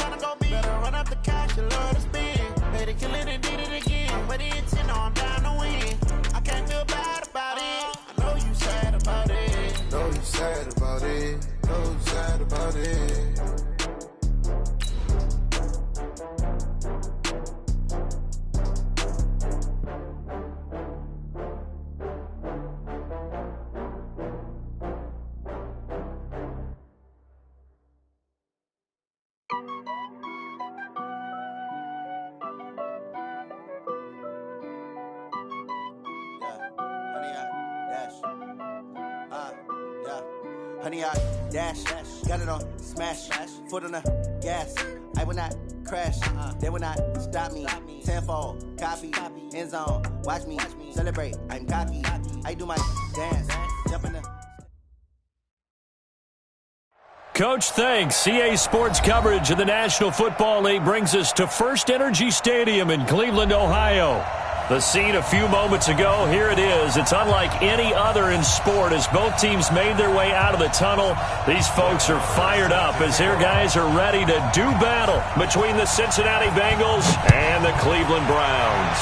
tryna go big. Better run up the cash, you love to spend. Pay the killing and did it again. But the intent, no, I'm down to win. I can't feel bad about it. I know you sad about it. Know you sad about it. Know you sad about it. Honey, I dash, got it on smash, foot on the gas. I will not crash, they will not stop me. Tenfold, copy, end zone, watch me celebrate. I'm cocky, I do my dance, jump in the. Coach, thanks. CA Sports coverage of the National Football League brings us to First Energy Stadium in Cleveland, Ohio. The scene a few moments ago, here it is. It's unlike any other in sport as both teams made their way out of the tunnel. These folks are fired up as their guys are ready to do battle between the Cincinnati Bengals and the Cleveland Browns.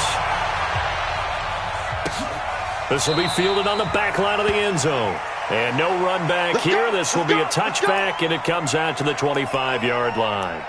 This will be fielded on the back line of the end zone. And no run back here. This will be a touchback, and it comes out to the 25-yard line.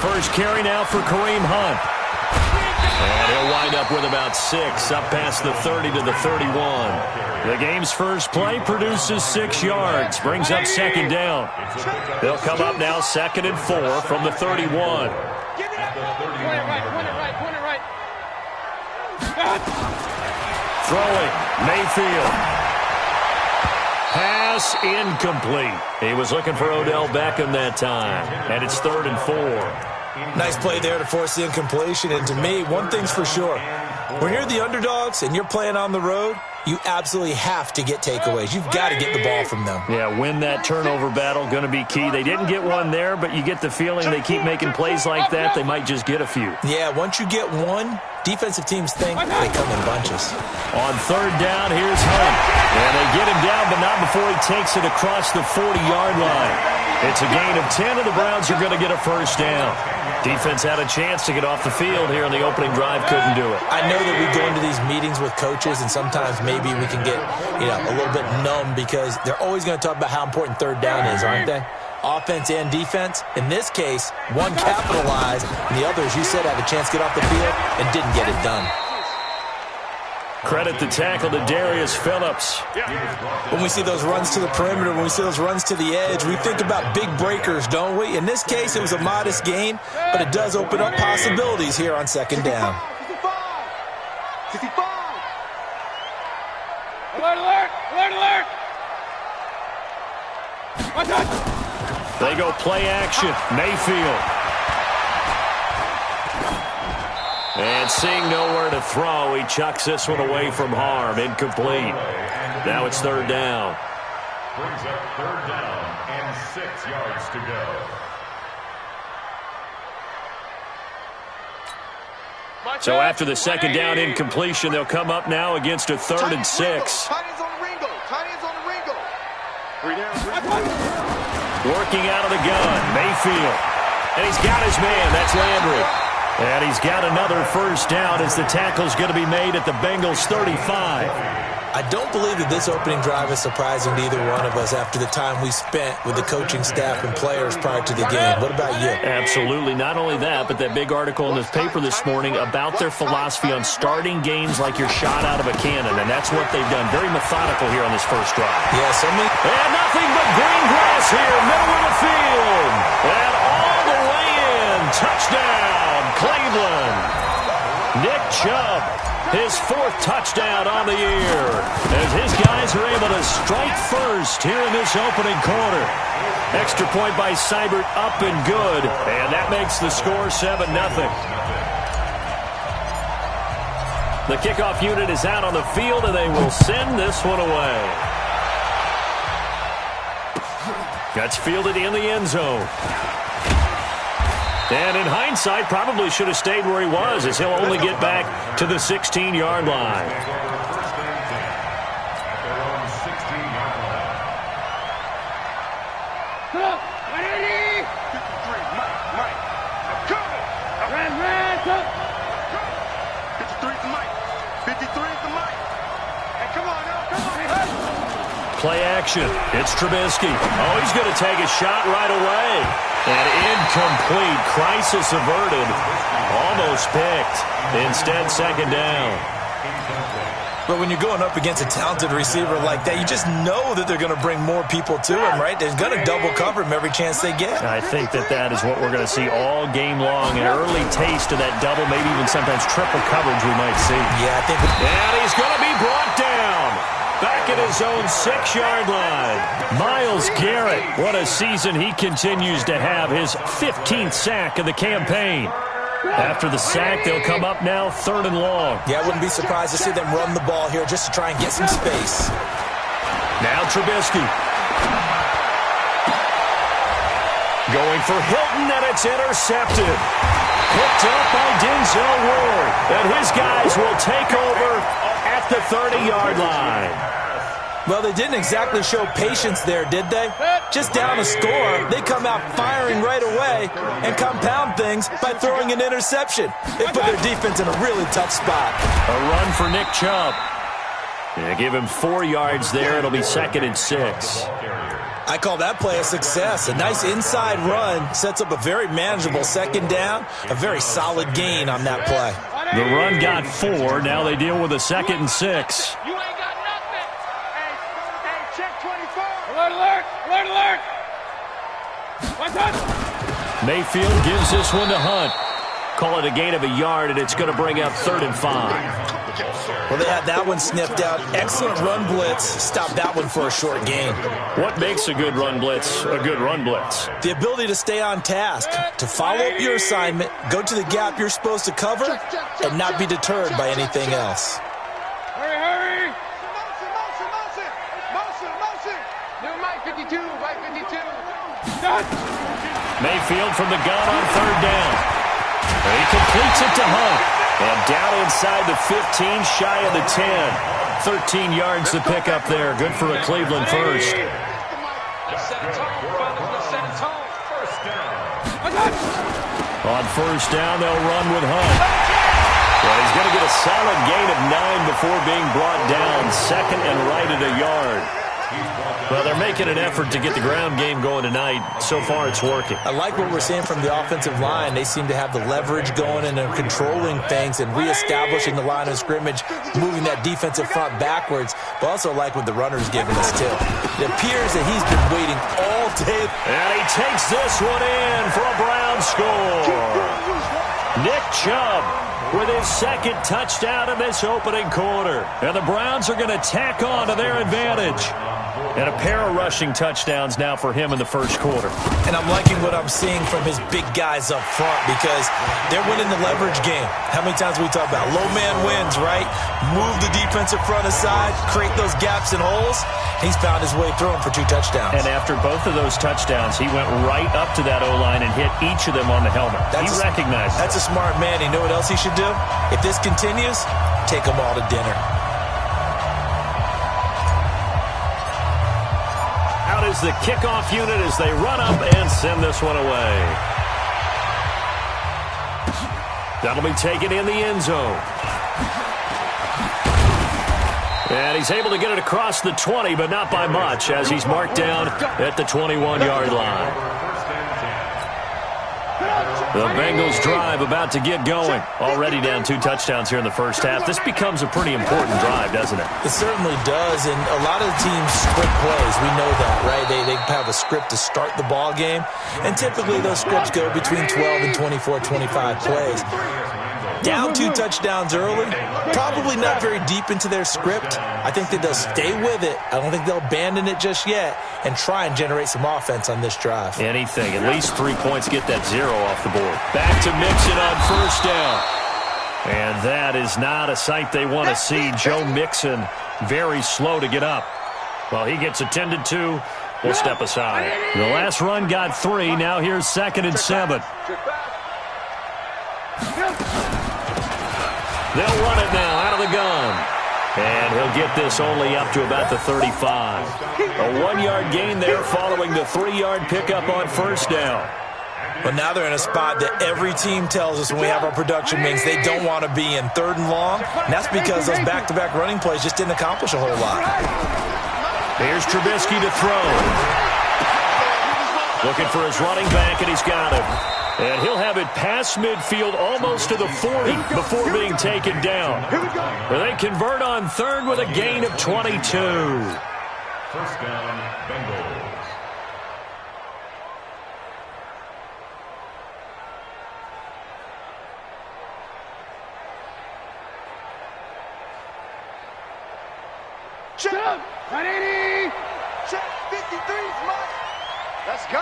First carry now for Kareem Hunt. And he'll wind up with about 6, up past the 30 to the 31. The game's first play produces 6 yards, brings up second down. They'll come up now 2nd and 4 from the 31. Point it right. Throwing, Mayfield. Pass incomplete. He was looking for Odell Beckham that time, and it's 3rd and 4. Nice play there to force the incompletion, and to me, one thing's for sure. When you're the underdogs and you're playing on the road, you absolutely have to get takeaways. You've got to get the ball from them. Yeah, win that turnover battle, going to be key. They didn't get one there, but you get the feeling they keep making plays like that, they might just get a few. Yeah, once you get one, defensive teams think they come in bunches. On 3rd down, here's Hunt. And they get him down, but not before he takes it across the 40-yard line. It's a gain of 10, and the Browns are going to get a first down. Defense had a chance to get off the field here in the opening drive, couldn't do it. I know that we go into these meetings with coaches, and sometimes maybe we can get, a little bit numb because they're always going to talk about how important 3rd down is, aren't they? Offense and defense. In this case, one capitalized, and the other, as you said, had a chance to get off the field and didn't get it done. Credit the tackle to Darius Phillips. When we see those runs to the perimeter, when we see those runs to the edge, we think about big breakers, don't we? In this case, it was a modest gain, but it does open up possibilities here on 2nd down. 55. Alert! They go play action. Mayfield. And seeing nowhere to throw, he chucks this one away from harm. Incomplete. Now it's 3rd down. Brings up 3rd down and 6 yards to go. So after the 2nd down incompletion, they'll come up now against a 3rd and 6. Tight ends on the Ringo. 3 down. Working out of the gun, Mayfield. And he's got his man. That's Landry. And he's got another first down as the tackle's going to be made at the Bengals' 35. I don't believe that this opening drive is surprising to either one of us after the time we spent with the coaching staff and players prior to the game. What about you? Absolutely. Not only that, but that big article in the paper this morning about their philosophy on starting games like you're shot out of a cannon, and that's what they've done. Very methodical here on this first drive. Yes, and nothing but green grass here, middle of the field. And all the way in. Touchdown, Cleveland. Nick Chubb. His 4th touchdown on the year as his guys are able to strike first here in this opening quarter. Extra point by Seibert, up and good, and that makes the score 7-0. The kickoff unit is out on the field, and they will send this one away. That's fielded in the end zone. And in hindsight, probably should have stayed where he was, as he'll only get back to the 16-yard line. Play action. It's Trubisky. Oh, he's going to take a shot right away. And incomplete. Crisis averted. Almost picked. Instead, second down. But when you're going up against a talented receiver like that, you just know that they're going to bring more people to him, right? They're going to double cover him every chance they get. I think that is what we're going to see all game long. An early taste of that double, maybe even sometimes triple coverage we might see. Yeah, I think. And he's going to be brought down. Back at his own 6-yard line. Myles Garrett, what a season he continues to have. His 15th sack of the campaign. After the sack, they'll come up now 3rd and long. Yeah, I wouldn't be surprised to see them run the ball here just to try and get some space. Now Trubisky. Going for Hilton, and it's intercepted. Picked up by Denzel Ward. And his guys will take over at the 30-yard line. Well, they didn't exactly show patience there, did they? Just down a score, they come out firing right away and compound things by throwing an interception. They put their defense in a really tough spot. A run for Nick Chubb. They give him 4 yards there. It'll be 2nd and 6. I call that play a success. A nice inside run sets up a very manageable second down. A very solid gain on that play. The run got 4. Now they deal with a 2nd and 6. You ain't got nothing. Hey, check 24. Alert, alert, alert, alert. One touch. Mayfield gives this one to Hunt. Call it a gain of a yard, and it's going to bring up 3rd and 5. Well, they had that one sniffed out. Excellent run blitz. Stopped that one for a short gain. What makes a good run blitz a good run blitz? The ability to stay on task, to follow up your assignment, go to the gap you're supposed to cover, and not be deterred by anything else. Hurry, hurry. Motion. New Mike 52, Mike 52. Mayfield from the gun on 3rd down. He completes it to Hunt. And down inside the 15, shy of the 10. 13 yards to pick up there. Good for a Cleveland first. On 1st down, they'll run with Hunt. Well, he's going to get a solid gain of 9 before being brought down. 2nd and right at a yard. Well, they're making an effort to get the ground game going tonight. So far, it's working. I like what we're seeing from the offensive line. They seem to have the leverage going and they're controlling things and reestablishing the line of scrimmage, moving that defensive front backwards. But also like what the runner's giving us, too. It appears that he's been waiting all day. And he takes this one in for a Brown score. Nick Chubb with his 2nd touchdown in this opening quarter. And the Browns are going to tack on to their advantage. And a pair of rushing touchdowns now for him in the 1st quarter. And I'm liking what I'm seeing from his big guys up front because they're winning the leverage game. How many times we talk about low man wins, right? Move the defensive front aside, create those gaps and holes. He's found his way through them for 2 touchdowns. And after both of those touchdowns, he went right up to that O-line and hit each of them on the helmet. He recognized That's a smart man. You know what else he should do? If this continues, take them all to dinner. Out is the kickoff unit as they run up and send this one away. That'll be taken in the end zone. And he's able to get it across the 20, but not by much, as he's marked down at the 21-yard line. The Bengals drive about to get going. Already down 2 touchdowns here in the 1st half. This becomes a pretty important drive, doesn't it? It certainly does, and a lot of the teams script plays. We know that, right? They have a script to start the ball game, and typically those scripts go between 12 and 24, 25 plays. Down 2 touchdowns early, probably not very deep into their script. I think that they'll stay with it. I don't think they'll abandon it just yet and try and generate some offense on this drive. Anything. At least 3 points, get that 0 off the board. Back to Mixon on 1st down. And that is not a sight they want to see. Joe Mixon very slow to get up. Well, he gets attended to. We'll step aside. The last run got 3. Now here's 2nd and 7. They'll run it now out of the gun. And he'll get this only up to about the 35. A 1-yard gain there following the 3-yard pickup on first down. But now they're in a spot that every team tells us when we have our production meetings they don't want to be in, 3rd and long. And that's because those back-to-back running plays just didn't accomplish a whole lot. Here's Trubisky to throw. Looking for his running back, and he's got him. And he'll have it past midfield almost to the 40 before being taken down. They convert on 3rd with a gain of 22. First down, Bengals. Check 180. Check 53's Mike. Let's go.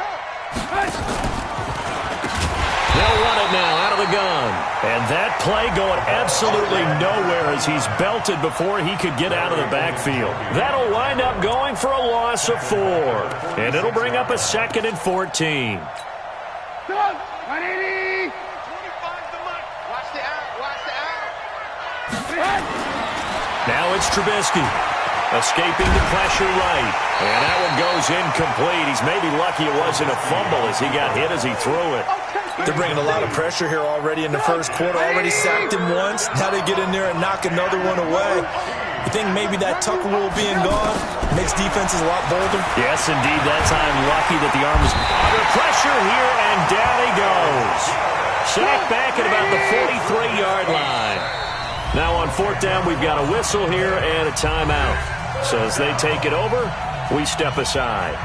They'll run it now out of the gun. And that play going absolutely nowhere as he's belted before he could get out of the backfield. That'll wind up going for a loss of 4. And it'll bring up a 2nd and 14. 180. 25's the Mike. Watch the out. Watch the out. Now it's Trubisky. Escaping the pressure right. And that one goes incomplete. He's maybe lucky it wasn't a fumble as he got hit as he threw it. They're bringing a lot of pressure here already in the first quarter. Already sacked him once. Now they get in there and knock another one away. You think maybe that tuck rule being gone makes defenses a lot bolder? Yes, indeed. That time lucky that the arm was under pressure here, and down he goes. Sacked back at about the 43-yard line. Now on 4th down, we've got a whistle here and a timeout. So as they take it over, we step aside.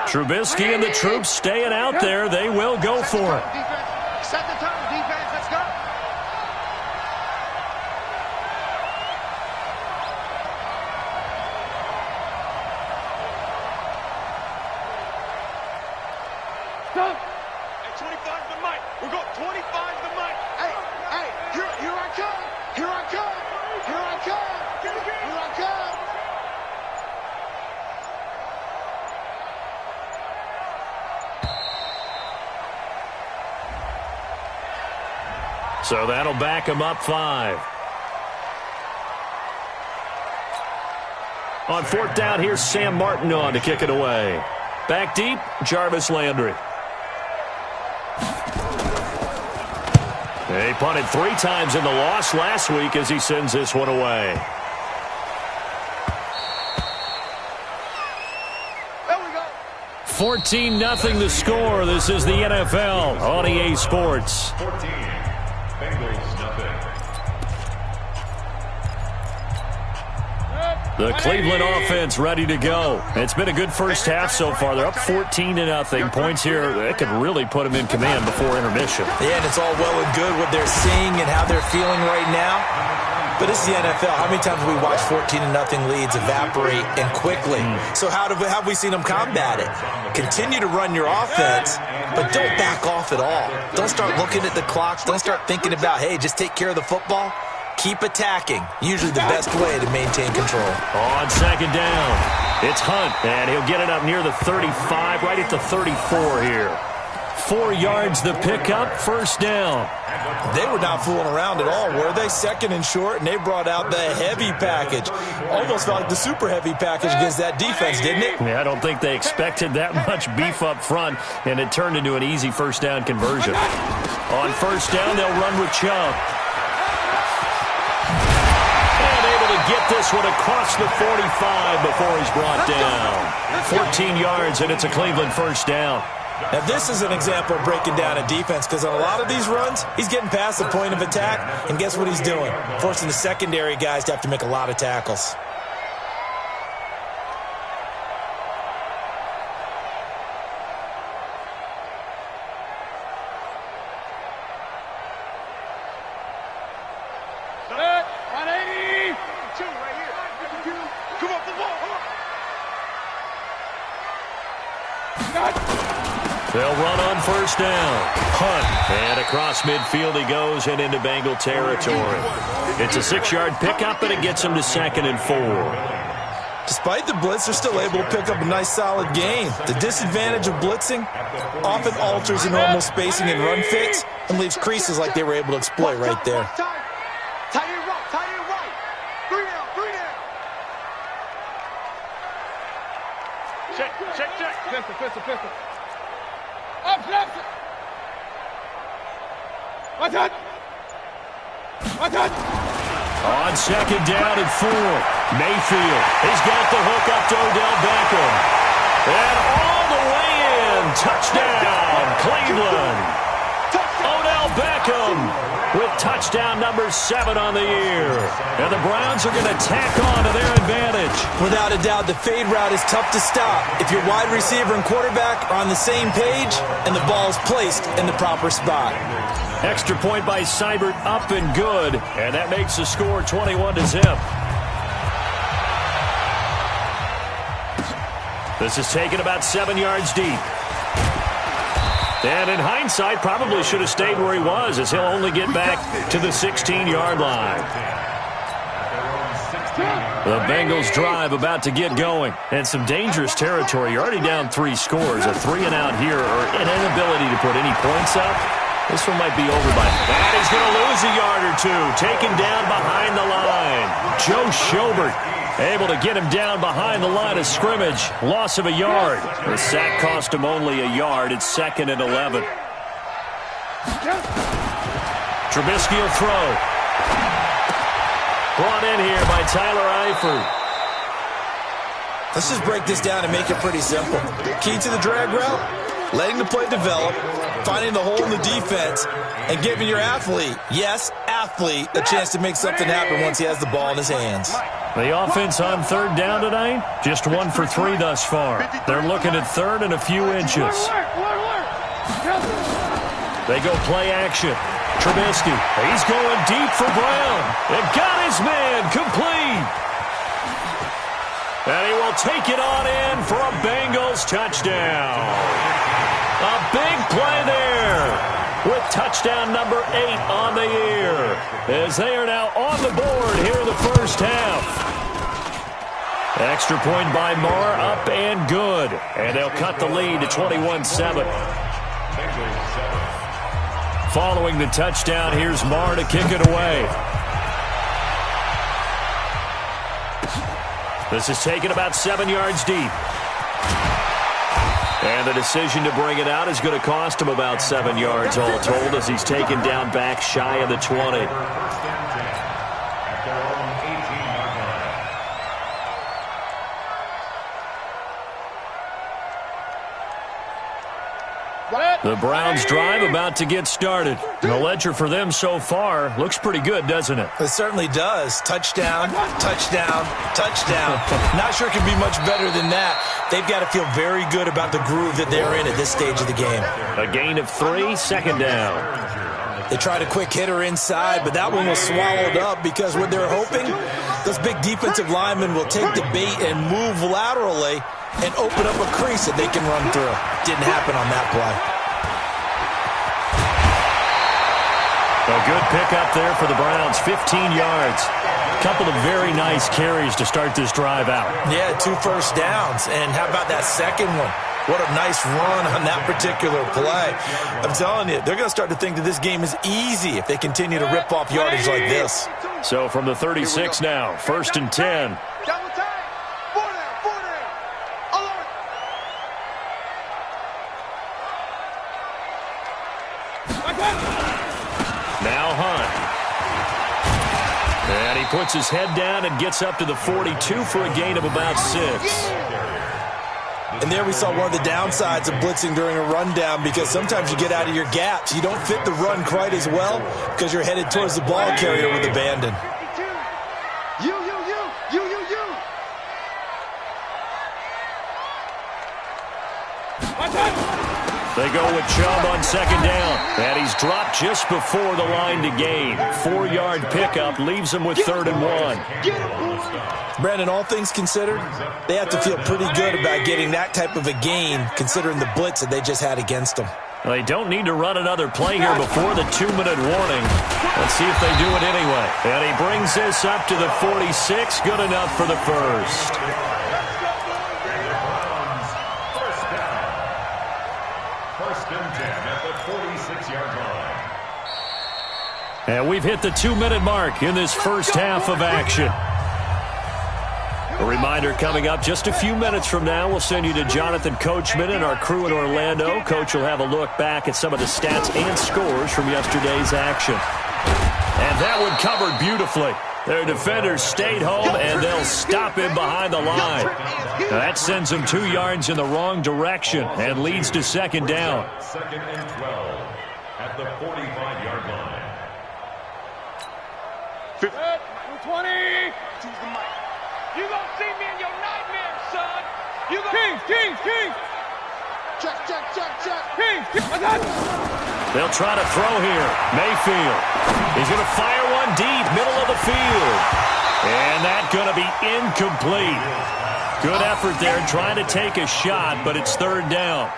Trubisky and the troops staying out there. They will go for it. Set the tone, defense. Let's go. Hey, 25's the mic. We'll go 25's the mic. Hey, here I come. Here I come. Here I come. Here I come. So that'll back him up 5. On 4th down, here's Sam Martin on to kick it away. Back deep, Jarvis Landry. He punted 3 times in the loss last week as he sends this one away. There we go. 14-0 the score. This is the NFL on EA Sports. 14. Bengals nothing. The Cleveland offense ready to go. It's been a good first half so far. They're up 14-0. Points here that could really put them in command before intermission. Yeah, and it's all well and good what they're seeing and how they're feeling right now. But this is the NFL. How many times have we watched 14-0 leads evaporate and quickly? So how have we seen them combat it? Continue to run your offense, but don't back off at all. Don't start looking at the clock. Don't start thinking about, hey, just take care of the football. Keep attacking. Usually the best way to maintain control. On 2nd down, it's Hunt, and he'll get it up near the 35, right at the 34 here. 4 yards the pickup, first down. They were not fooling around at all, were they? Second and short, and they brought out the heavy package. Almost felt like the super heavy package against that defense, didn't it? Yeah, I don't think they expected that much beef up front, and it turned into an easy first down conversion. On first down, they'll run with Chubb. And able to get this one across the 45 before he's brought down. 14 yards, and it's a Cleveland first down. Now, this is an example of breaking down a defense because on a lot of these runs, he's getting past the point of attack, and guess what he's doing? Forcing the secondary guys to have to make a lot of tackles. They'll run on first down. Hunt. And across midfield he goes and into Bengal territory. It's a 6-yard pickup, and it gets him to 2nd and 4. Despite the blitz, they're still able to pick up a nice, solid gain. The disadvantage of blitzing often alters the normal spacing and run fits and leaves creases like they were able to exploit right there. Tight end right. 3 down. Check. Pistol. Up. What's that? On second down and 4, Mayfield. He's got the hook up to Odell Beckham. And all the way in. Touchdown, Cleveland. Odell Beckham with touchdown number 7 on the year. And the Browns are going to tack on to their advantage. Without a doubt, the fade route is tough to stop if your wide receiver and quarterback are on the same page and the ball is placed in the proper spot. Extra point by Seibert, up and good. And that makes the score 21-0. This is taken about 7 yards deep. And in hindsight, probably should have stayed where he was, as he'll only get back to the 16-yard line. The Bengals drive about to get going. And some dangerous territory. You're already down 3 scores. A 3-and-out here, or an inability to put any points up. This one might be over by. And he's going to lose a yard or 2. Taken down behind the line. Joe Schobert able to get him down behind the line of scrimmage. Loss of a yard. The sack cost him only a yard. It's 2nd and 11. Trubisky will throw. Brought in here by Tyler Eifert. Let's just break this down and make it pretty simple. Key to the drag route, letting the play develop, finding the hole in the defense, and giving your athlete, yes, athlete, a chance to make something happen once he has the ball in his hands. The offense on third down tonight, just 1 for 3 thus far. They're looking at third and a few inches. They go play action. Trubisky, he's going deep for Brown. And got his man complete. And he will take it on in for a Bengals touchdown. A big play there with touchdown number 8 on the year, as they are now on the board here in the first half. Extra point by Marr, up and good. And they'll cut the lead to 21-7. Following the touchdown, here's Marr to kick it away. This is taken about 7 yards deep. And the decision to bring it out is going to cost him about 7 yards all told, as he's taken down back shy of the 20. The Browns drive about to get started. The ledger for them so far looks pretty good, doesn't it? It certainly does. Touchdown, touchdown, touchdown. Not sure it can be much better than that. They've got to feel very good about the groove that they're in at this stage of the game. A gain of 3, second down. They tried a quick hitter inside, but that one was swallowed up because what they're hoping, those big defensive linemen will take the bait and move laterally and open up a crease that they can run through. Didn't happen on that play. A good pickup there for the Browns, 15 yards. Couple of very nice carries to start this drive out. Yeah, 2 first downs. And how about that second one? What a nice run on that particular play. I'm telling you, they're going to start to think that this game is easy if they continue to rip off yardage like this. So from the 36 now, 1st and 10. Double time. 4 down. Alert. Now Hunt. And he puts his head down and gets up to the 42 for a gain of about 6. And there we saw one of the downsides of blitzing during a rundown, because sometimes you get out of your gaps. You don't fit the run quite as well because you're headed towards the ball carrier with abandon. You. They go with Chubb on 2nd down. And he's dropped just before the line to gain. 4-yard pickup leaves him with 3rd and 1. Brandon, all things considered, they have to feel pretty good about getting that type of a gain, considering the blitz that they just had against them. They don't need to run another play here before the 2-minute warning. Let's see if they do it anyway. And he brings this up to the 46. Good enough for the first. And we've hit the 2-minute mark in this first half of action. A reminder coming up just a few minutes from now, we'll send you to Jonathan Coachman and our crew in Orlando. Coach will have a look back at some of the stats and scores from yesterday's action. And that one covered beautifully. Their defenders stayed home, and they'll stop him behind the line. Now that sends him 2 yards in the wrong direction and leads to 2nd down. 2nd and 12 at the 45-yard line. 20. Choose the mic. You gonna see me in your nightmares, son. You gonna... King. Check. King. They'll try to throw here. Mayfield. He's going to fire one deep, middle of the field. And that's going to be incomplete. Good effort there trying to take a shot, but it's 3rd down.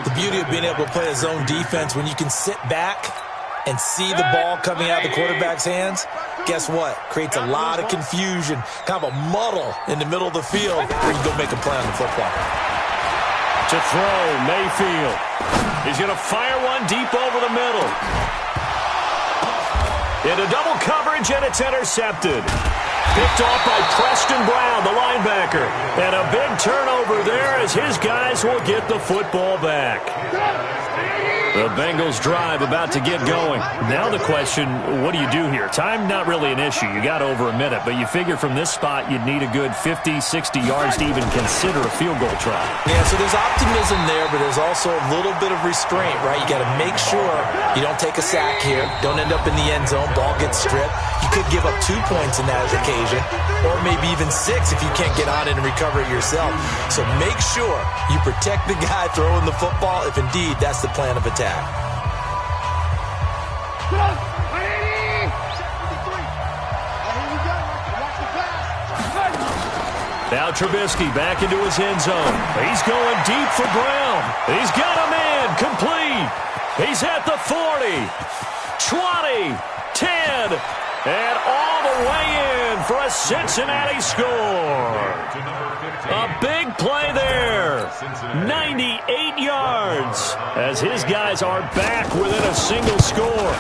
The beauty of being able to play a zone defense, when you can sit back and see the ball coming out of the quarterback's hands, guess what? Creates a lot of confusion, kind of a muddle in the middle of the field where you go make a play on the football. To throw, Mayfield. He's going to fire one deep over the middle. Into double coverage, and it's intercepted. Picked off by Preston Brown, the linebacker. And a big turnover there as his guys will get the football back. The Bengals drive about to get going. Now the question, what do you do here? Time not really an issue. You got over a minute, but you figure from this spot you'd need a good 50, 60 yards to even consider a field goal try. Yeah, so there's optimism there, but there's also a little bit of restraint, right? You got to make sure you don't take a sack here, don't end up in the end zone, ball gets stripped. You could give up 2 points in that occasion, or maybe even 6 if you can't get on it and recover it yourself. So make sure you protect the guy throwing the football if indeed that's the plan of attack. Now Trubisky back into his end zone. He's going deep for Brown. He's got a man complete. He's at the 40, 20, 10, and all the way in for a Cincinnati score. A big play there. 98 yards as his guys are back within a single score.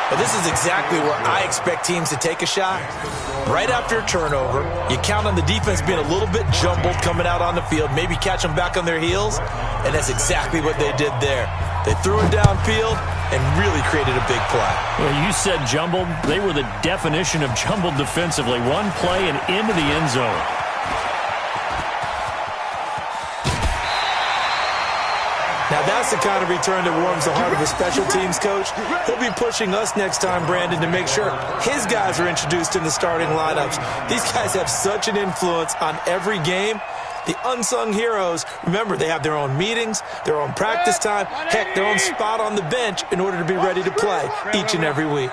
But this is exactly where I expect teams to take a shot. Right after a turnover, you count on the defense being a little bit jumbled coming out on the field, maybe catch them back on their heels, and that's exactly what they did there. They threw it downfield and really created a big play. Well, you said jumbled. They were the definition of jumbled defensively. One play and into the end zone. Now that's the kind of return that warms the heart of a special teams coach. He'll be pushing us next time, Brandon, to make sure his guys are introduced in the starting lineups. These guys have such an influence on every game. The unsung heroes, remember, they have their own meetings, their own practice time, heck, their own spot on the bench in order to be ready to play each and every week.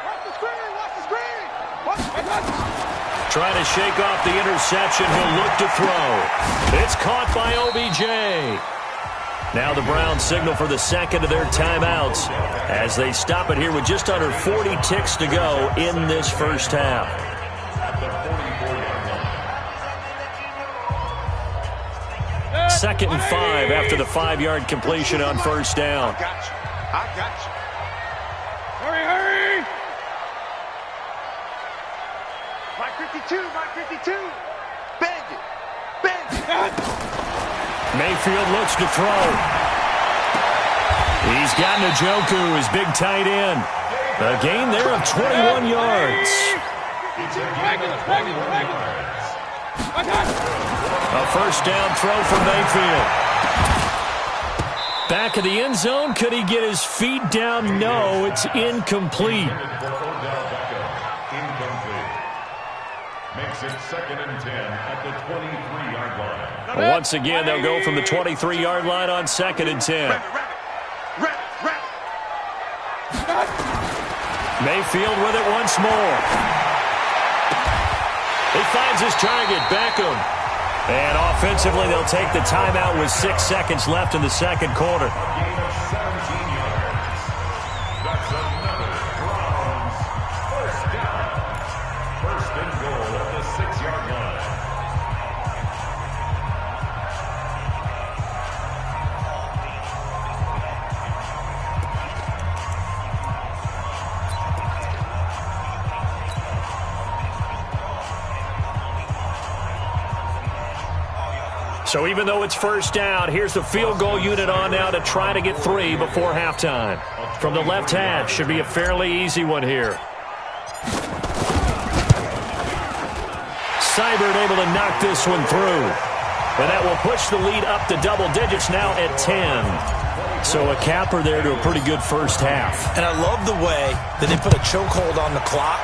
Trying to shake off the interception. He'll look to throw. It's caught by OBJ. Now the Browns signal for the second of their timeouts as they stop it here with just under 40 ticks to go in this first half. 2nd and 5 after the 5-yard completion on first down. I got you. Hurry! Mike 52. Bang it. Mayfield looks to throw. He's got Njoku, his big tight end. A gain there of 21 yards. A first down throw for Mayfield. Back of the end zone. Could he get his feet down? No, it's incomplete. Makes it 2nd and 10 at the 23-yard line. Once again, they'll go from the 23-yard line on 2nd and 10. Mayfield with it once more. He finds his target, Beckham. And offensively, they'll take the timeout with 6 seconds left in the second quarter. Gain of 17 yards. That's another Browns first down. First and goal at the 6-yard line. So even though it's first down, here's the field goal unit on now to try to get 3 before halftime. From the left hash, should be a fairly easy one here. Seibert able to knock this one through. And that will push the lead up to double digits now at 10. So a capper there to a pretty good first half. And I love the way that they put a chokehold on the clock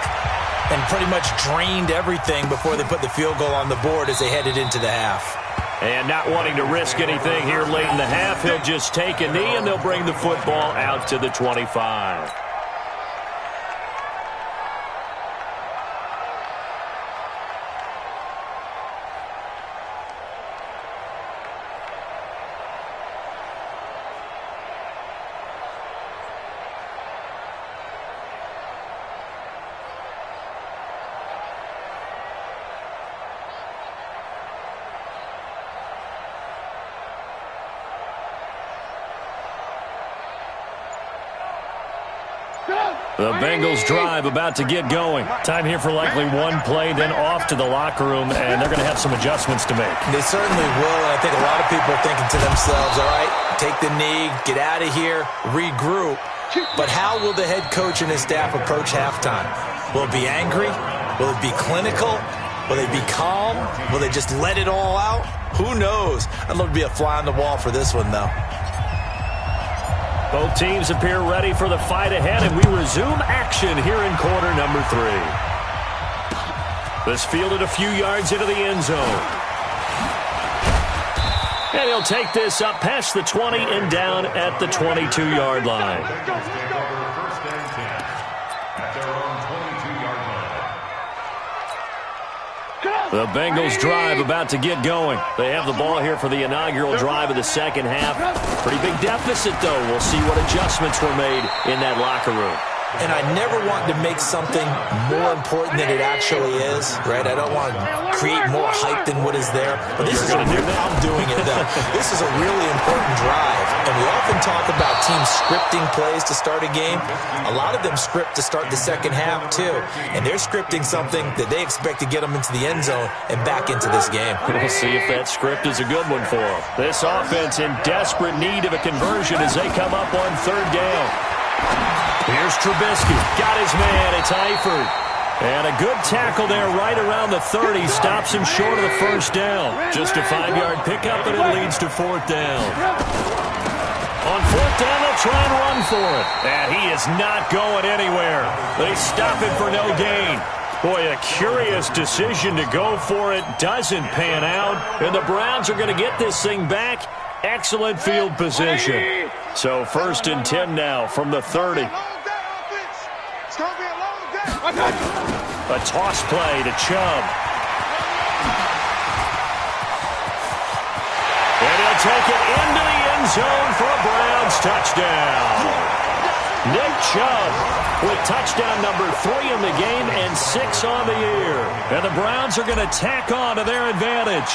and pretty much drained everything before they put the field goal on the board as they headed into the half. And not wanting to risk anything here late in the half, he'll just take a knee and they'll bring the football out to the 25. The Bengals drive about to get going. Time here for likely one play, then off to the locker room, and they're going to have some adjustments to make. They certainly will, and I think a lot of people are thinking to themselves, all right, take the knee, get out of here, regroup. But how will the head coach and his staff approach halftime? Will it be angry? Will it be clinical? Will they be calm? Will they just let it all out? Who knows? I'd love to be a fly on the wall for this one, though. Both teams appear ready for the fight ahead, and we resume action here in quarter number 3. This fielded a few yards into the end zone. And he'll take this up past the 20 and down at the 22-yard line. First and 10 at their own 22-yard line. The Bengals drive about to get going. They have the ball here for the inaugural drive of the second half. Pretty big deficit, though. We'll see what adjustments were made in that locker room. And I never want to make something more important than it actually is, right? I don't want to create more hype than what is there. But this is I'm doing it, though. This is a really important drive. And we often talk about teams scripting plays to start a game. A lot of them script to start the second half, too. And they're scripting something that they expect to get them into the end zone and back into this game. We'll see if that script is a good one for them. This offense in desperate need of a conversion as they come up on third down. Here's Trubisky. Got his man. It's Eifert. And a good tackle there right around the 30. Stops him short of the first down. Just a 5-yard pickup, and it leads to fourth down. On fourth down, they'll try and run for it. And he is not going anywhere. They stop him for no gain. Boy, a curious decision to go for it. Doesn't pan out. And the Browns are going to get this thing back. Excellent field position. So first and 10 now from the 30. A toss play to Chubb. And he'll take it into the end zone for a Browns touchdown. Nick Chubb with touchdown number 3 in the game and 6 on the year. And the Browns are going to tack on to their advantage.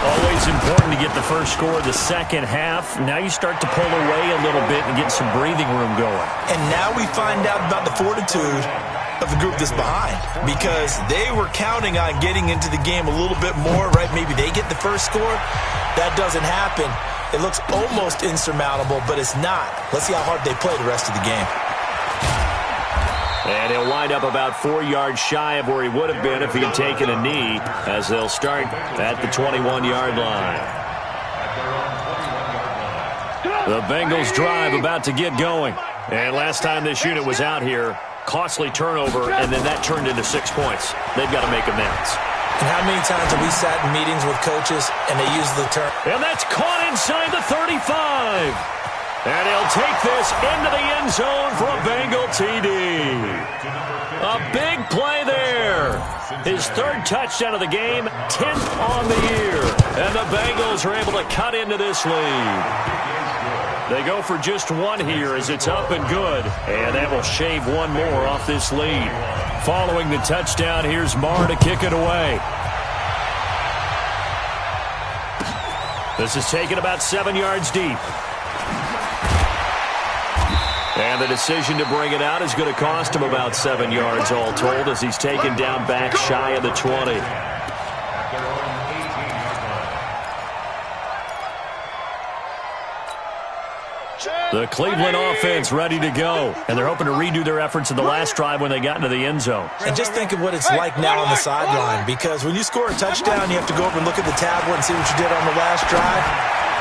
Always important to get the first score of the second half. Now you start to pull away a little bit and get some breathing room going. And now we find out about the fortitude of the group that's behind, because they were counting on getting into the game a little bit more, right? Maybe they get the first score. That doesn't happen. It looks almost insurmountable, but it's not. Let's see how hard they play the rest of the game. And he'll wind up about 4 yards shy of where he would have been if he had taken a knee, as they'll start at the 21-yard line. The Bengals drive about to get going. And last time this unit was out here, costly turnover, and then that turned into 6 points. They've got to make amends. And how many times have we sat in meetings with coaches and they use the term? And that's caught inside the 35. And he'll take this into the end zone for a Bengal TD. A big play there. His 3rd touchdown of the game, 10th on the year. And the Bengals are able to cut into this lead. They go for just 1 here as it's up and good. And that will shave 1 more off this lead. Following the touchdown, here's Marr to kick it away. This is taken about 7 yards deep. And the decision to bring it out is going to cost him about 7 yards all told, as he's taken down back shy of the 20. The Cleveland offense ready to go. And they're hoping to redo their efforts in the last drive when they got into the end zone. And just think of what it's like now on the sideline, because when you score a touchdown, you have to go over and look at the tablet and see what you did on the last drive.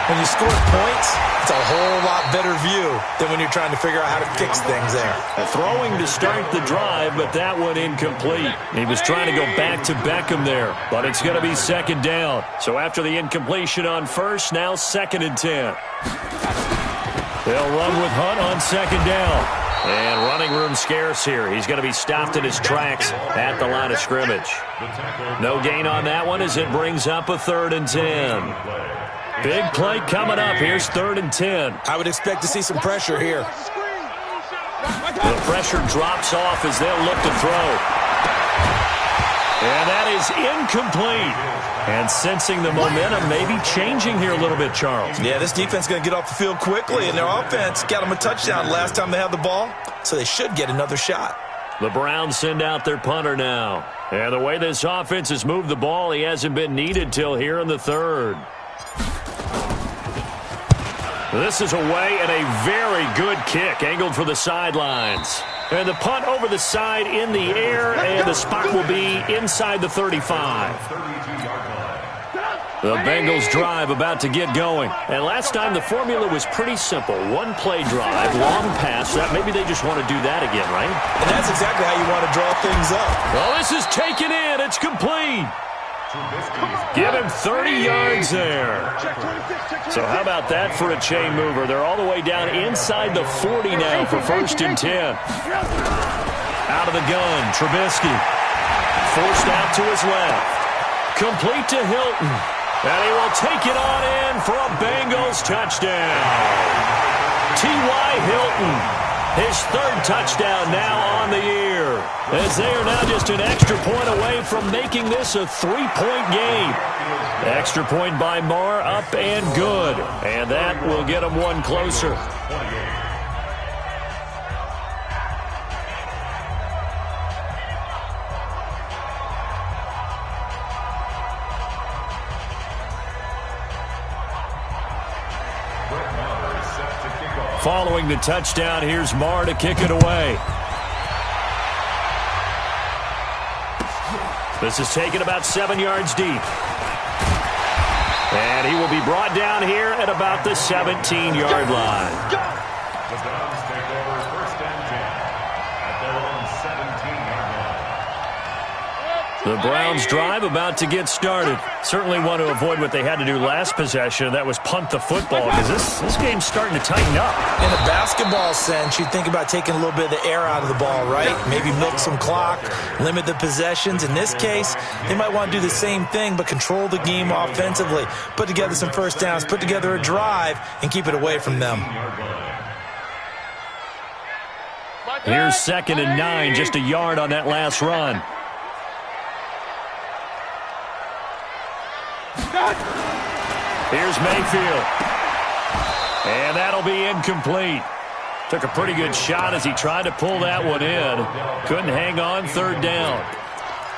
When you score points, it's a whole lot better view than when you're trying to figure out how to fix things there. Throwing to start the drive, but that one incomplete. He was trying to go back to Beckham there, but it's going to be 2nd down. So after the incompletion on 1st, now 2nd and 10. They'll run with Hunt on 2nd down. And running room scarce here. He's going to be stopped in his tracks at the line of scrimmage. No gain on that one as it brings up a 3rd and 10. Big play coming up. Here's 3rd and 10. I would expect to see some pressure here. The pressure drops off as they'll look to throw. And that is incomplete. And sensing the momentum maybe changing here a little bit, Charles. Yeah, this defense is going to get off the field quickly, and their offense got them a touchdown last time they had the ball, so they should get another shot. The Browns send out their punter now. And the way this offense has moved the ball, he hasn't been needed till here in the 3rd. This is away and a very good kick, angled for the sidelines. And the punt over the side in the air, and the spot will be inside the 35. The Bengals drive about to get going. And last time the formula was pretty simple. 1 play drive, long pass. That maybe they just want to do that again, right? And that's exactly how you want to draw things up. Well, this is taken in. It's complete. Give him 30 yards there. So how about that for a chain mover? They're all the way down inside the 40 now for 1st and 10. Out of the gun, Trubisky. Forced out to his left. Complete to Hilton. And he will take it on in for a Bengals touchdown. T.Y. Hilton, his 3rd touchdown now on the year, as they are now just an extra point away from making this a 3-point game. Extra point by Marr, up and good. And that will get them 1 closer. Following the touchdown, here's Marr to kick it away. This is taken about 7 yards deep. And he will be brought down here at about the 17-yard line. The Browns take over 1st and 10 at their own 17-yard line. The Browns drive about to get started. Certainly want to avoid what they had to do last possession. That was punt the football, because this game's starting to tighten up. In a basketball sense, you think about taking a little bit of the air out of the ball, right? Maybe milk some clock, limit the possessions. In this case, they might want to do the same thing, but control the game offensively. Put together some 1st downs, put together a drive, and keep it away from them. Here's 2nd and 9, just a yard on that last run. Here's Mayfield. And that'll be incomplete. Took a pretty good shot as he tried to pull that one in. Couldn't hang on, 3rd down.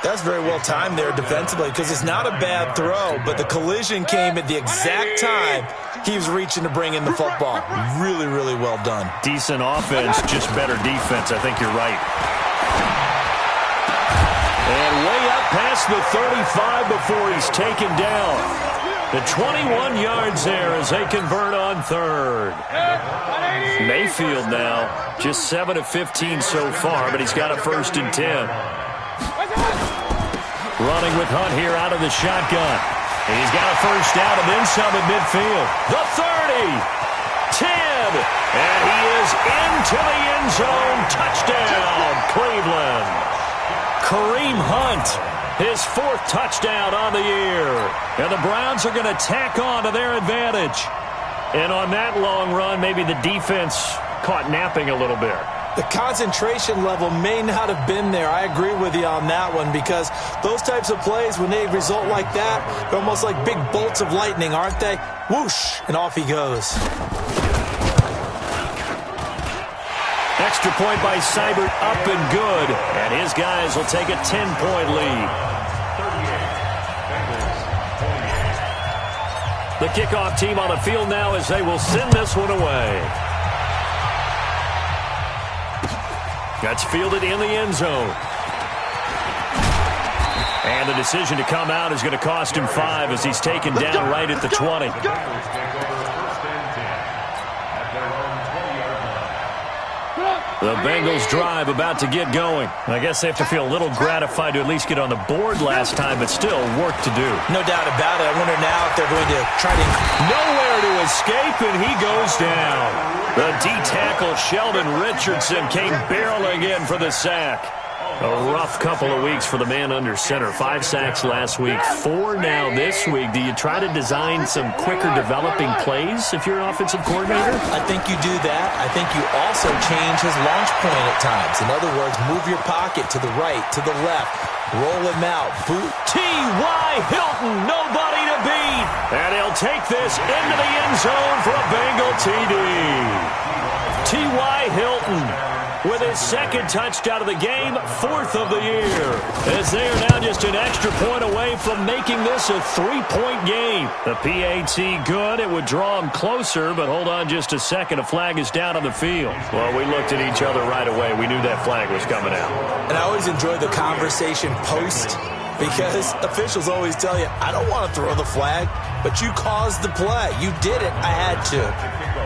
That's very well timed there defensively because it's not a bad throw, but the collision came at the exact time he was reaching to bring in the football. Really, really well done. Decent offense, just better defense. I think you're right. And way up past the 35 before he's taken down. The 21 yards there as they convert on 3rd. Mayfield now, just 7 of 15 so far, but he's got a 1st and 10. Running with Hunt here out of the shotgun. And he's got a 1st down and then some at midfield. The 30, 10, and he is into the end zone. Touchdown, Cleveland. Kareem Hunt, his 4th touchdown on the year. And the Browns are going to tack on to their advantage. And on that long run, maybe the defense caught napping a little bit. The concentration level may not have been there. I agree with you on that one because those types of plays, when they result like that, they're almost like big bolts of lightning, aren't they? Whoosh, and off he goes. Extra point by Seibert, up and good. And his guys will take a 10-point lead. The kickoff team on the field now as they will send this one away. That's fielded in the end zone. And the decision to come out is going to cost him 5 as he's taken down right at the 20. The Bengals drive about to get going. I guess they have to feel a little gratified to at least get on the board last time, but still work to do. No doubt about it. I wonder now if they're going to try to... Nowhere to escape, and he goes down. The D-tackle Sheldon Richardson came barreling in for the sack. A rough couple of weeks for the man under center. 5 sacks last week, 4 now this week. Do you try to design some quicker developing plays if you're an offensive coordinator? I think you do that. I think you also change his launch point at times. In other words, move your pocket to the right, to the left. Roll him out. Boot. T.Y. Hilton, nobody to beat. And he'll take this into the end zone for a Bengal TD. T.Y. Hilton with his 2nd touchdown of the game, 4th of the year. As they are now just an extra point away from making this a 3-point game. The PAT good. It would draw them closer, but hold on just a second. A flag is down on the field. Well, we looked at each other right away. We knew that flag was coming out. And I always enjoy the conversation post because officials always tell you, I don't want to throw the flag, but you caused the play. You did it. I had to.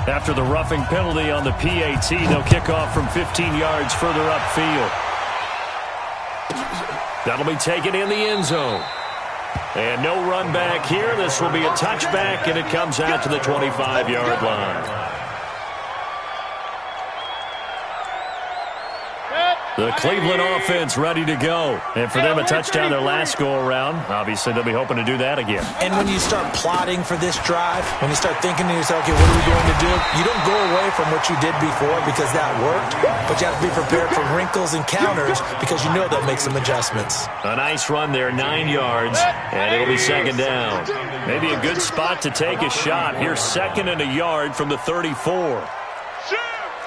After the roughing penalty on the PAT, they'll kick off from 15 yards further upfield. That'll be taken in the end zone. And no run back here. This will be a touchback, and it comes out to the 25-yard line. The Cleveland offense ready to go. And for them, a touchdown their last go-around. Obviously, they'll be hoping to do that again. And when you start plotting for this drive, when you start thinking to yourself, okay, what are we going to do? You don't go away from what you did before because that worked. But you have to be prepared for wrinkles and counters because you know they'll make some adjustments. A nice run there, 9 yards, and it'll be 2nd down. Maybe a good spot to take a shot. Here's 2nd and a yard from the 34.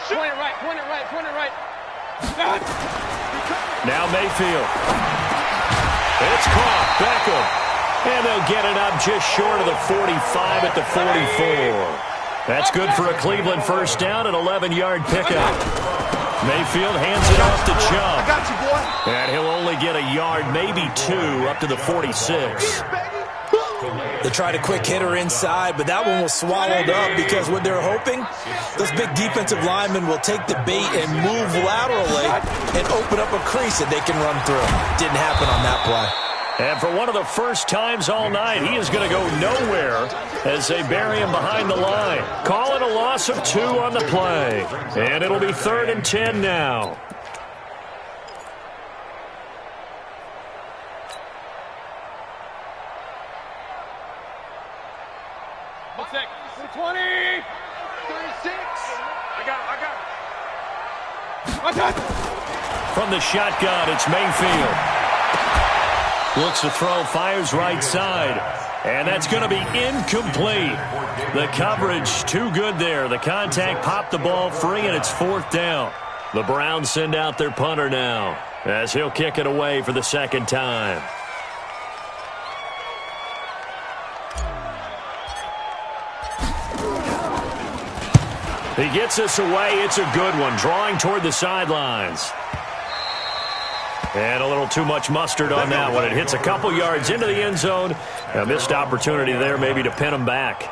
Point it right, point it right, point it right. Now Mayfield. It's caught. Beckham. And they'll get it up just short of the 45 at the 44. That's good for a Cleveland 1st down, an 11-yard pickup. Mayfield hands it off to Chubb. I got you, boy. And he'll only get a yard, maybe 2, up to the 46. They tried a quick hitter inside, but that one was swallowed up because what they're hoping, those big defensive linemen will take the bait and move laterally and open up a crease that they can run through. Didn't happen on that play. And for one of the first times all night, he is going to go nowhere as they bury him behind the line. Call it a loss of 2 on the play. And it'll be 3rd and 10 now. Check. 20. From the shotgun, it's Mayfield. Looks to throw, fires right side. And that's going to be incomplete. The coverage too good there. The contact popped the ball free, and it's 4th down. The Browns send out their punter now, as he'll kick it away for the 2nd time. He gets this away. It's a good one, drawing toward the sidelines. And a little too much mustard on that one. It hits a couple yards into the end zone. A missed opportunity there maybe to pin him back.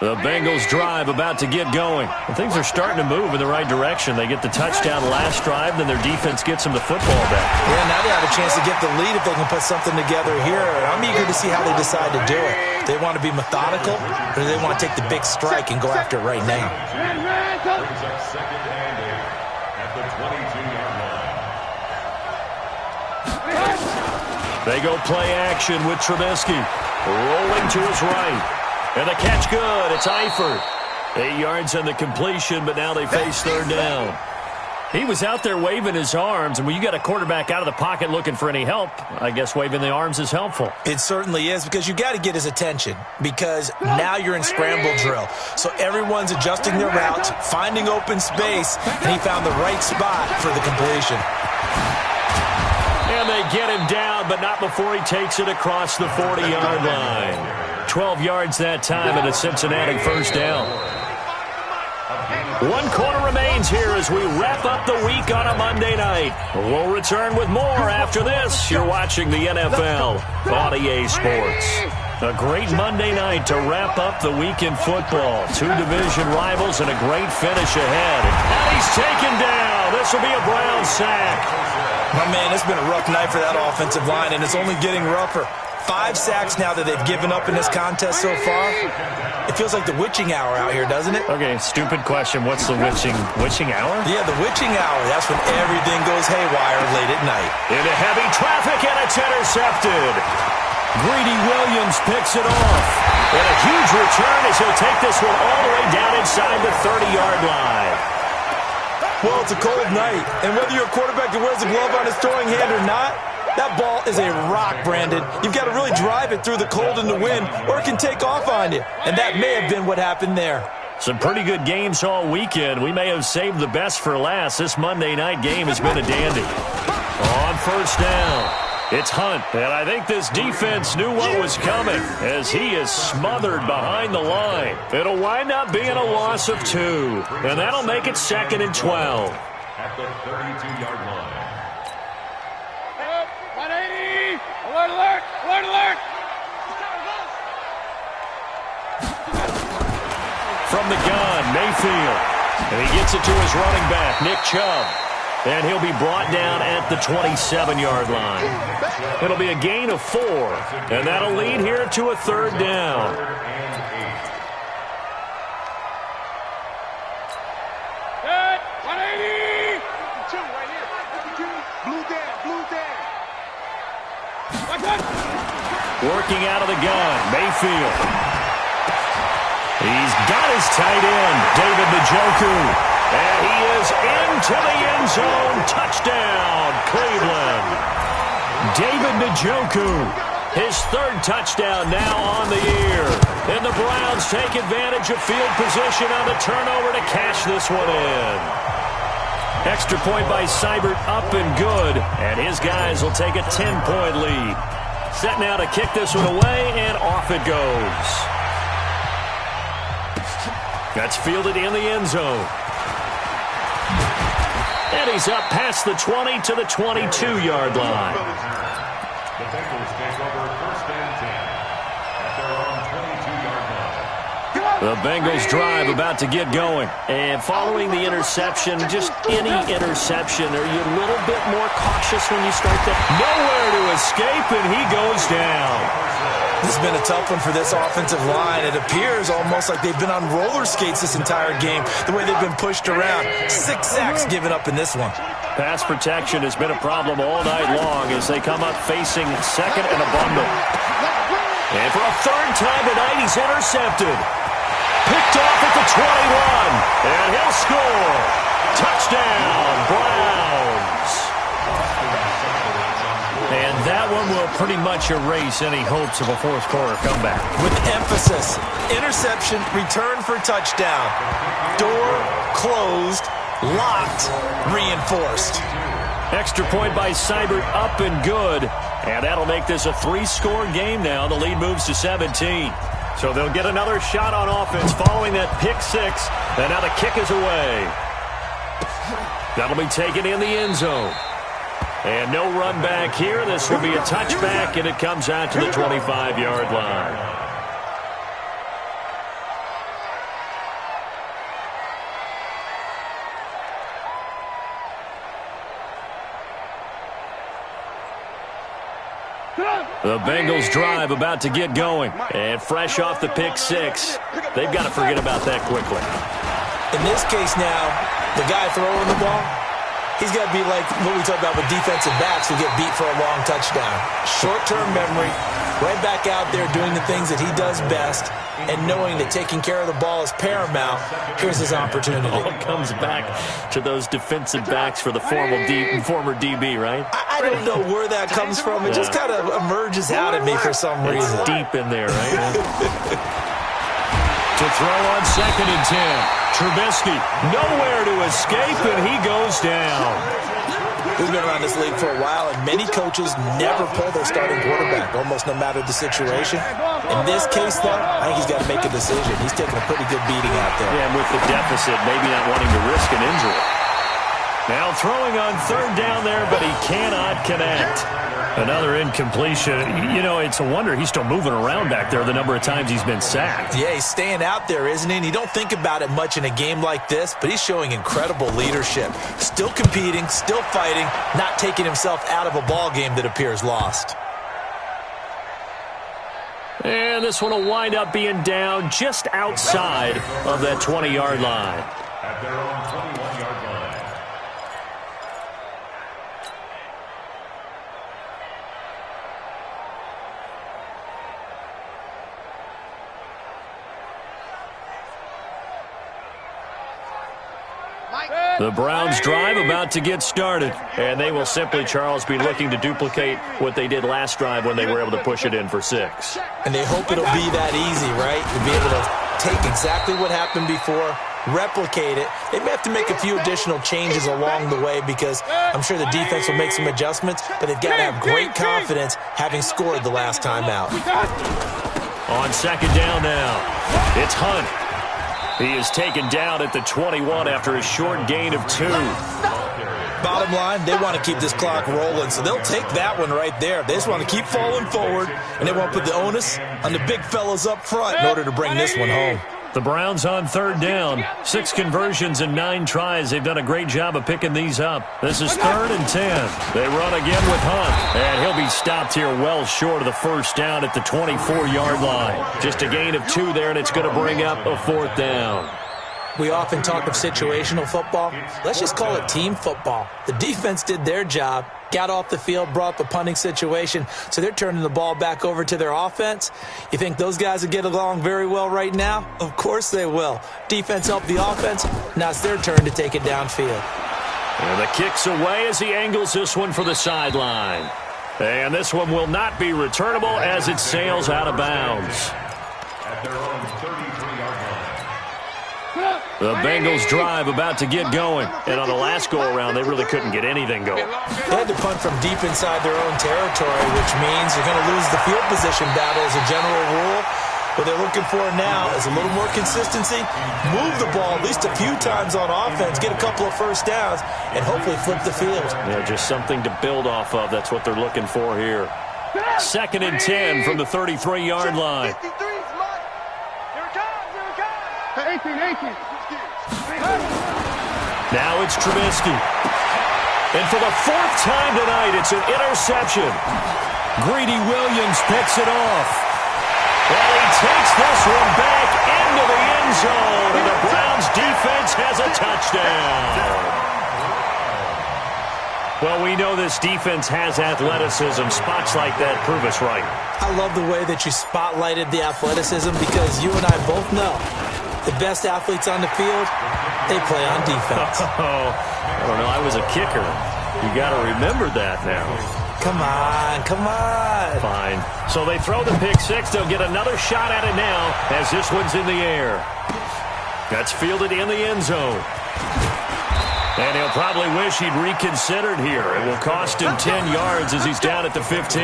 The Bengals drive about to get going. And things are starting to move in the right direction. They get the touchdown last drive, then their defense gets them the football back. Yeah, now they have a chance to get the lead if they can put something together here. I'm eager to see how they decide to do it. Do they want to be methodical, or do they want to take the big strike and go after it right now? Brings up 2nd and 8 at the 22-yard line. They go play action with Trubisky. Rolling to his right. And the catch good. It's Eifert. 8 yards on the completion, but now they face 3rd down. He was out there waving his arms, and when you got a quarterback out of the pocket looking for any help, I guess waving the arms is helpful. It certainly is, because you got to get his attention, because now you're in scramble drill. So everyone's adjusting their routes, finding open space, and he found the right spot for the completion. And they get him down, but not before he takes it across the 40-yard line. 12 yards that time, and a Cincinnati 1st down. 1 quarter remains here as we wrap up the week on a Monday night. We'll return with more after this. You're watching the NFL on EA Sports. A great Monday night to wrap up the week in football. 2 division rivals and a great finish ahead. And he's taken down. This will be a Brown sack. My man, it's been a rough night for that offensive line, and it's only getting rougher. 5 sacks now that they've given up in this contest so far. It feels like the witching hour out here, doesn't it? Okay, stupid question. What's the witching hour? Yeah, the witching hour. That's when everything goes haywire late at night. Into heavy traffic, and it's intercepted. Greedy Williams picks it off. And a huge return as he'll take this one all the way down inside the 30-yard line. Well, it's a cold night, and whether you're a quarterback that wears a glove on his throwing hand or not, that ball is a rock, Brandon. You've got to really drive it through the cold and the wind, or it can take off on you. And that may have been what happened there. Some pretty good games all weekend. We may have saved the best for last. This Monday night game has been a dandy. On 1st down, it's Hunt. And I think this defense knew what was coming as he is smothered behind the line. It'll wind up being a loss of 2. And that'll make it 2nd and 12. At the 32-yard line. Alert, alert, alert, alert! From the gun, Mayfield. And he gets it to his running back, Nick Chubb. And he'll be brought down at the 27-yard line. It'll be a gain of 4. And that'll lead here to a 3rd down. Good, 180! 2 right here. Blue down, blue down. Working out of the gun, Mayfield. He's got his tight end, David Njoku. And he is into the end zone. Touchdown, Cleveland. David Njoku, his 3rd touchdown now on the year. And the Browns take advantage of field position on the turnover to cash this one in. Extra point by Seibert, up and good. And his guys will take a 10-point lead. Set now to kick this one away, and off it goes. That's fielded in the end zone. And he's up past the 20 to the 22-yard line. The Bengals take over 1st and 10 at their own 22-yard line. The Bengals drive about to get going. And following the interception, just any interception, are you a little bit more cautious when you start that? Nowhere to escape, and he goes down. This has been a tough one for this offensive line. It appears almost like they've been on roller skates this entire game, the way they've been pushed around. 6 sacks given up in this one. Pass protection has been a problem all night long as they come up facing 2nd and a bundle. And for a 3rd time tonight, he's intercepted. picked off at the 21. And he'll score. Touchdown, Browns. And that one will pretty much erase any hopes of a fourth quarter comeback. With emphasis, interception, return for touchdown. Door closed, locked, reinforced. Extra point by Seibert, up and good. And that'll make this a 3-score game now. The lead moves to 17. So they'll get another shot on offense following that pick six. And now the kick is away. That'll be taken in the end zone. And no run back here. This will be a touchback, and it comes out to the 25-yard line. The Bengals drive about to get going. And fresh off the pick six, they've got to forget about that quickly. In this case now, the guy throwing the ball, he's got to be like what we talked about with defensive backs who get beat for a long touchdown. Short-term memory, right back out there doing the things that he does best, and knowing that taking care of the ball is paramount. Here's his opportunity. It all comes back to those defensive backs for the former DB, right? I don't know where that comes from. It just kind of emerges out at me for some reason. It's deep in there, right? To throw on 2nd and 10. Trubisky, nowhere to escape, and he goes down. We've been around this league for a while, and many coaches never pull their starting quarterback, almost no matter the situation. In this case, though, I think he's got to make a decision. He's taking a pretty good beating out there. Yeah, and with the deficit, maybe not wanting to risk an injury. Now throwing on 3rd down there, but he cannot connect. Another incompletion. You know, it's a wonder he's still moving around back there the number of times he's been sacked. Yeah, he's staying out there, isn't he? And you don't think about it much in a game like this, but he's showing incredible leadership. Still competing, still fighting, not taking himself out of a ball game that appears lost. And this one will wind up being down just outside of that 20-yard line. At their own 21-yard line. The Browns drive about to get started, and they will simply, Charles, be looking to duplicate what they did last drive when they were able to push it in for 6. And they hope it'll be that easy, right? To be able to take exactly what happened before, replicate it. They may have to make a few additional changes along the way because I'm sure the defense will make some adjustments, but they've got to have great confidence having scored the last time out. On 2nd down now, it's Hunt. He is taken down at the 21 after a short gain of 2. Bottom line, they want to keep this clock rolling, so they'll take that one right there. They just want to keep falling forward, and they want to put the onus on the big fellas up front in order to bring this one home. The Browns on 3rd down. 6 conversions and 9 tries. They've done a great job of picking these up. This is 3rd and 10. They run again with Hunt, and he'll be stopped here well short of the 1st down at the 24-yard line. Just a gain of 2 there, and it's going to bring up a 4th down. We often talk of situational football. Let's just call it team football. The defense did their job, got off the field, brought the punting situation, so they're turning the ball back over to their offense. You think those guys will get along very well right now? Of course they will. Defense helped the offense. Now it's their turn to take it downfield. And the kick's away as he angles this one for the sideline. And this one will not be returnable as it sails out of bounds. At their own 33-yard line. The Bengals drive about to get going. And on the last go-around, they really couldn't get anything going. They had to punt from deep inside their own territory, which means you're going to lose the field position battle as a general rule. What they're looking for now is a little more consistency, move the ball at least a few times on offense, get a couple of 1st downs, and hopefully flip the field. Yeah, just something to build off of. That's what they're looking for here. 2nd and 10 from the 33-yard line. 18. Now it's Trubisky. And for the 4th time tonight, it's an interception. Greedy Williams picks it off. And he takes this one back into the end zone. And the Browns defense has a touchdown. Well, we know this defense has athleticism. Spots like that prove us right. I love the way that you spotlighted the athleticism because you and I both know The best athletes on the field, they play on defense. Oh, I don't know. I was a kicker. You got to remember that now. Come on, come on. Fine. So they throw the pick six. They'll get another shot at it now as this one's in the air. That's fielded in the end zone. And he'll probably wish he'd reconsidered here. It will cost him 10 yards as he's down at the 15.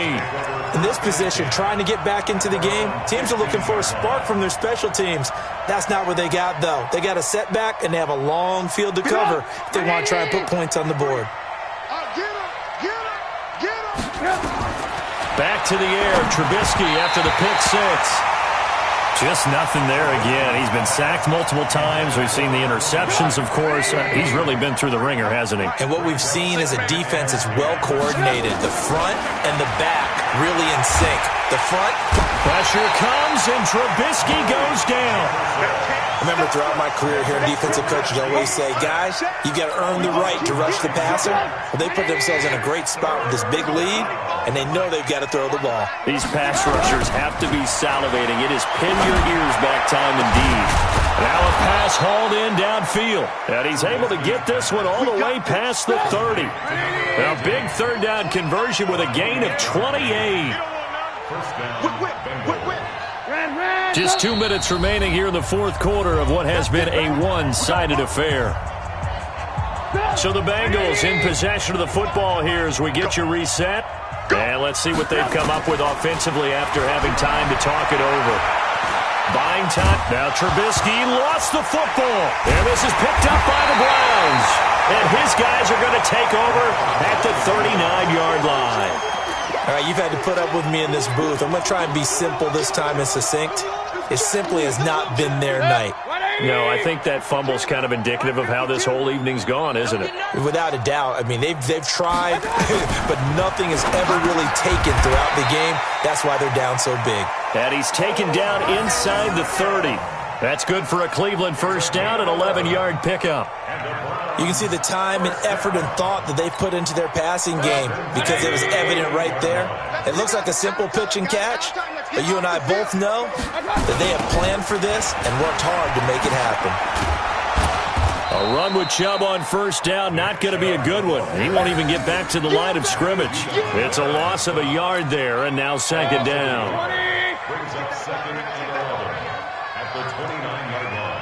In this position, trying to get back into the game, teams are looking for a spark from their special teams. That's not what they got, though. They got a setback, and they have a long field to cover if they want to try and put points on the board. Back to the air, Trubisky after the pick six. Just nothing there again. He's been sacked multiple times. We've seen the interceptions, of course. He's really been through the ringer, hasn't he? And what we've seen is a defense that's well coordinated. The front and the back really in sync. The front. Pressure comes, and Trubisky goes down. I remember throughout my career here, defensive coaches always say, guys, you got to earn the right to rush the passer. Well, they put themselves in a great spot with this big lead, and they know they've got to throw the ball. These pass rushers have to be salivating. It is pin your ears back time indeed. Now a pass hauled in downfield, and he's able to get this one all the way past the 30. A big third down conversion with a gain of 28. Just 2 minutes remaining here in the fourth quarter of what has been a one-sided affair. So the Bengals in possession of the football here as we get you reset. And let's see what they've come up with offensively after having time to talk it over. Buying time. Now Trubisky lost the football. And this is picked up by the Browns. And his guys are going to take over at the 39-yard line. All right, you've had to put up with me in this booth. I'm going to try and be simple this time and succinct. It simply has not been their night. No, I think that fumble's kind of indicative of how this whole evening's gone, isn't it? Without a doubt. I mean, they've tried, but nothing has ever really taken throughout the game. That's why they're down so big. And he's taken down inside the 30. That's good for a Cleveland first down, an 11-yard pickup. You can see the time and effort and thought that they put into their passing game because it was evident right there. It looks like a simple pitch and catch, but you and I both know that they have planned for this and worked hard to make it happen. A run with Chubb on first down, not going to be a good one. He won't even get back to the line of scrimmage. It's a loss of a yard there, and now second down. Brings up second and 11 at the 29-yard line.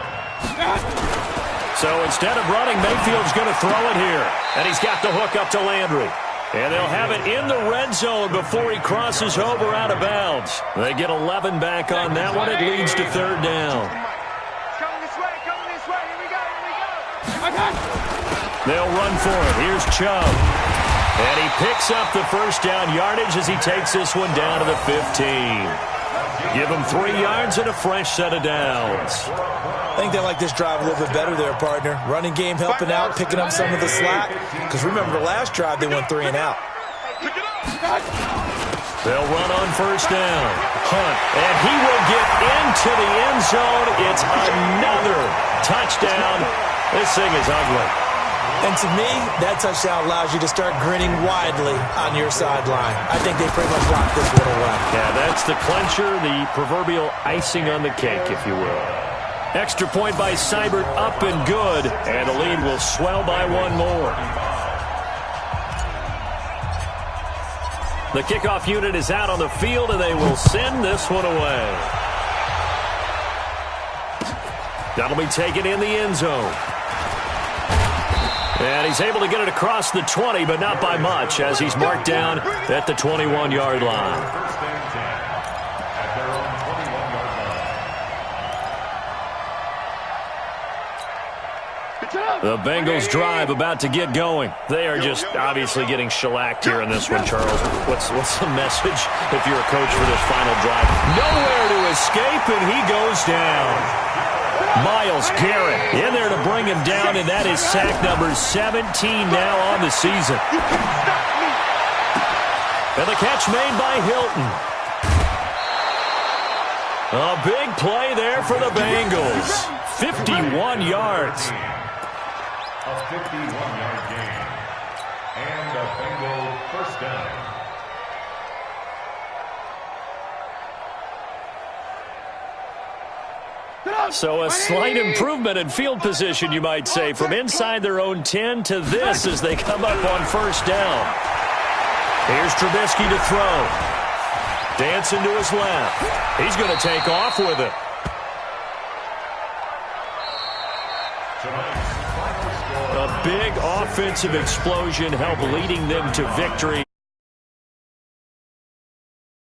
So instead of running, Mayfield's going to throw it here. And he's got the hook up to Landry. And they'll have it in the red zone before he crosses over out of bounds. They get 11 back on that one. It leads to third down. Coming this way, here we go. They'll run for it. Here's Chubb. And he picks up the first down yardage as he takes this one down to the 15. Give him 3 yards and a fresh set of downs. I think they like this drive a little bit better there, partner. Running game helping out, picking up some of the slack. Because remember, the last drive they went 3 and out. They'll run on first down. Hunt, and he will get into the end zone. It's another touchdown. This thing is ugly. And to me, that touchdown allows you to start grinning widely on your sideline. I think they pretty much locked this one away. Yeah, that's the clincher, the proverbial icing on the cake, if you will. Extra point by Seibert, up and good, and the lead will swell by one more. The kickoff unit is out on the field, and they will send this one away. That'll be taken in the end zone. And he's able to get it across the 20, but not by much, as he's marked down at the 21-yard line. The Bengals drive about to get going. They are just obviously getting shellacked here in this one, Charles. What's the message if you're a coach for this final drive? Nowhere to escape, and he goes down. Myles Garrett in there to bring him down, and that is sack number 17 now on the season. And the catch made by Hilton. A big play there for the Bengals. 51 yards. A 51-yard gain. And a Bengal first down. So a slight improvement in field position, you might say, from inside their own 10 to this as they come up on first down. Here's Trubisky to throw. Dancing to his left. He's going to take off with it. A big offensive explosion helped leading them to victory.